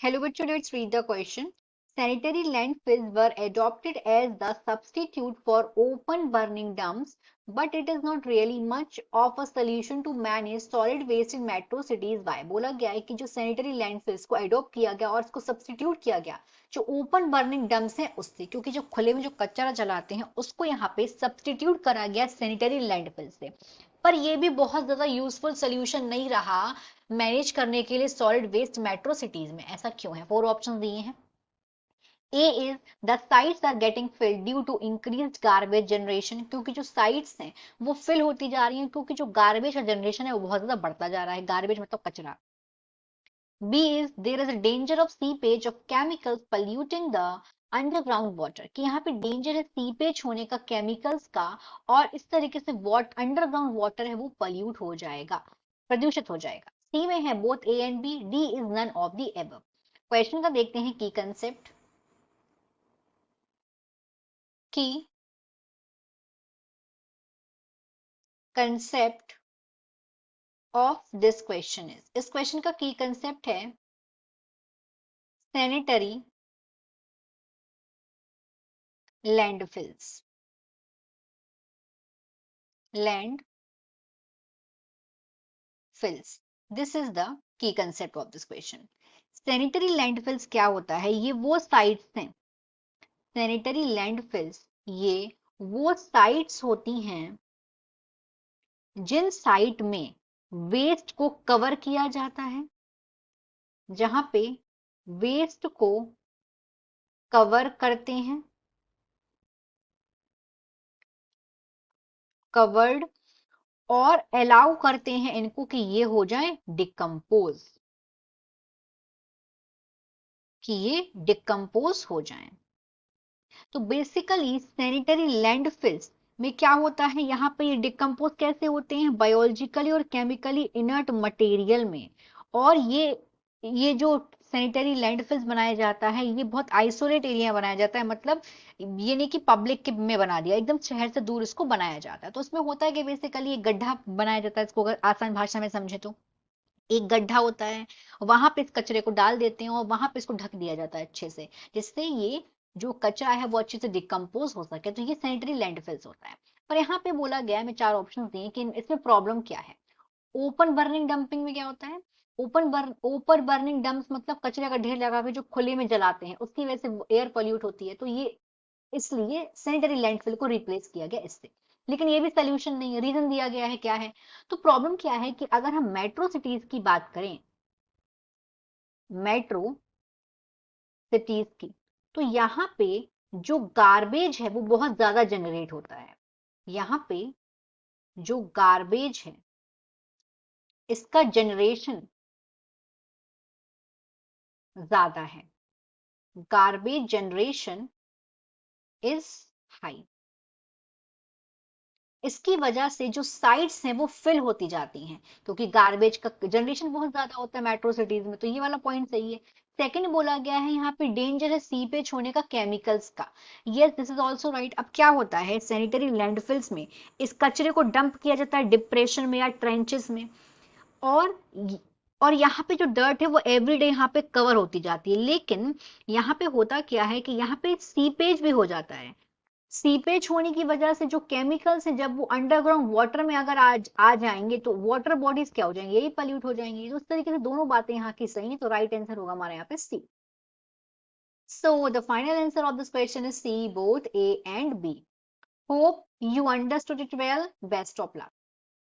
Hello, bachcho, let's read the question. Sanitary landfills were adopted as the substitute for open burning dumps, but it is not really much of a solution to manage solid waste in metro cities. Why? बोला गया है कि जो sanitary landfills को adopt किया गया और उसको सब्स्टिट्यूट किया गया जो ओपन बर्निंग डम्प्स हैं उससे, क्योंकि जो खुले में जो कचरा जलाते हैं उसको यहाँ पे सब्स्टिट्यूट करा गया सैनिटरी लैंडफिल से। पर ये भी बहुत ज्यादा यूजफुल सोल्यूशन नहीं रहा मैनेज करने के लिए सॉलिड वेस्ट मेट्रो सिटीज में। ऐसा क्यों है? फोर ऑप्शन दिए हैं। A is the sites are getting filled due to increased garbage generation, क्योंकि जो साइट्स हैं वो फिल होती जा रही हैं क्योंकि जो गार्बेज का जनरेशन है वो बहुत ज्यादा बढ़ता जा रहा है। गार्बेज मतलब कचरा। B is there is a danger of seepage of chemicals polluting the underground water, कि यहाँ पे डेंजर है सीपेज होने का केमिकल्स का, और इस तरीके से अंडरग्राउंड वाटर है वो पॉल्यूट हो जाएगा, प्रदूषित हो जाएगा। सी में है both A and B, D is none of the above. Question का देखते हैं key concept. Key concept of this question is, इस क्वेश्चन का की कंसेप्ट है sanitary landfills. Landfills, this is the key concept of this question. Sanitary landfills क्या होता है? ये वो साइट्स हैं, सैनिटरी लैंडफिल्स ये वो साइट्स होती हैं जिन साइट में वेस्ट को कवर किया जाता है, जहां पे वेस्ट को कवर करते हैं, कवर्ड, और अलाउ करते हैं इनको कि ये हो जाए डिकम्पोज, कि ये डिकम्पोज हो जाए। तो बेसिकली सैनिटरी लैंडफिल्स में क्या होता है, यहाँ पे ये डिकम्पोज कैसे होते हैं? बायोलॉजिकली और केमिकली इनर्ट मटेरियल में। और ये जो सैनिटरी लैंडफिल्स बनाया जाता है ये बहुत आइसोलेट एरिया बनाया जाता है, मतलब ये नहीं कि पब्लिक के में बना दिया, एकदम शहर से दूर इसको बनाया जाता है। तो उसमें होता है कि बेसिकली एक गड्ढा बनाया जाता है, इसको अगर आसान भाषा में समझे तो एक गड्ढा होता है, वहां पे इस कचरे को डाल देते हैं और वहां पे इसको ढक दिया जाता है अच्छे से, जिससे ये जो कचरा है वो अच्छे से डिकम्पोज हो सके। तो ये सैनिटरी लैंडफिल्स होता है। पर यहाँ पे बोला गया है, मैं चार ऑप्शन दिए कि इसमें प्रॉब्लम क्या है। ओपन बर्निंग डंपिंग में क्या होता है? ओपन बर्निंग डंप्स मतलब कचरे का ढेर लगा के जो खुले में जलाते हैं, उसकी वजह से एयर पॉल्यूट होती है। तो ये इसलिए सैनिटरी लैंडफिल को रिप्लेस किया गया इससे। लेकिन ये भी सोल्यूशन नहीं है, रीजन दिया गया है क्या है। तो प्रॉब्लम क्या है कि अगर हम मेट्रो सिटीज की बात करें, मेट्रो सिटीज की, तो यहाँ पे जो गार्बेज है वो बहुत ज्यादा जनरेट होता है। यहाँ पे जो गार्बेज है इसका जनरेशन ज्यादा है, गार्बेज जनरेशन इज हाई। इसकी वजह से जो साइट्स हैं वो फिल होती जाती हैं, क्योंकि गार्बेज का जनरेशन बहुत ज्यादा होता है मेट्रो सिटीज में। तो ये वाला पॉइंट सही है। सेकंड बोला गया है यहाँ पे डेंजर है सीपेज होने का केमिकल्स का। Yes, this is also right. अब क्या होता है सैनिटरी लैंडफिल्स में, इस कचरे को डंप किया जाता है डिप्रेशन में या ट्रेंचेस में, और और यहाँ पे जो डर्ट है वो एवरीडे यहाँ पे कवर होती जाती है। लेकिन यहाँ पे होता क्या है कि यहाँ पे सीपेज भी हो जाता है। सीपेज होने की वजह से जो केमिकल्स हैं जब वो अंडरग्राउंड वाटर में अगर आ जाएंगे तो वाटर बॉडीज क्या हो जाएंगे? यही पल्यूट हो जाएंगी। तो उस तरीके से दोनों बातें यहाँ की सही है। तो राइट आंसर होगा हमारे यहाँ पे C. So the final answer of this question is C, both A and B. Hope you understood it well. Best of luck.